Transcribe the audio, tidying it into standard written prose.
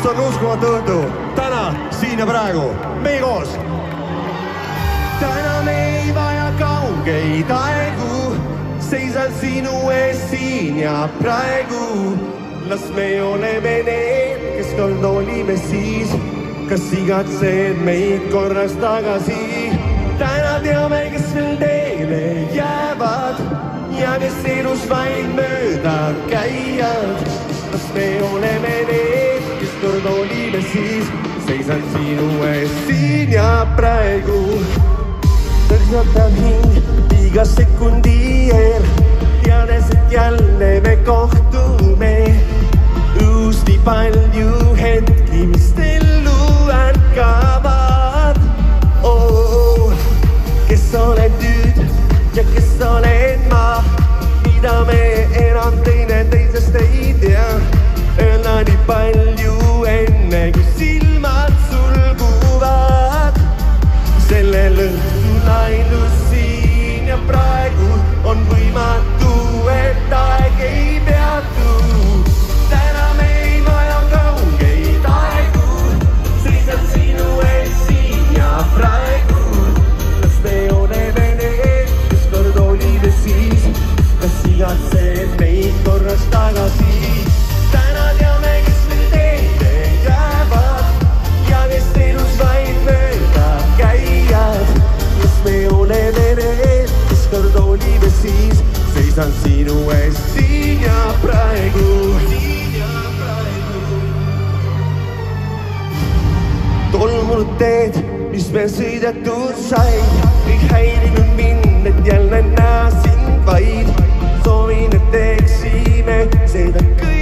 sest on uskumatu õhtu. Täna, siin ja praegu, meie koos. Täna me ei vaja kaugeid aegu, seisan sinu ees siin ja praegu. Las me oleme need, kes kord olime siis, kas igatsed meid korras tagasi. Täna teame, kes veel teele jäävad ja kes elus vaid mööda käivad. Kas me oleme need, kes kord olime siis, seisan sinu ees siin ja praegu. Tõrgatab hing iga sekundi eel, teades, et jälle me kohtume. Uus nii palju hetki, mis ellu ärkavad. Kes oled nüüd ja kes olen ma, mida me enam teineteisest ei tea. Öelda nii palju enne, kui silmad sulguvad. Sellel õhtul ainus siin ja praegu on võimatu, et aeg ei peatu. Täna me ei vaja kaugeid aegu, seisan sinu ees siin ja praegu. Kas me oleme need, kes kord olime siis, kas igatsed meid korras tagasi. Täna teame, kes meil teile jäävad ja kes elus vaid mööda käivad. Kas me oleme need, kes kord olime siis, seisan sinu ees siin ja praegu. Tolmunud teed, mis me sõidetud said, ei häirinud mind, et jälle näa sind vaid. Soovin, et teeksime seda kõik.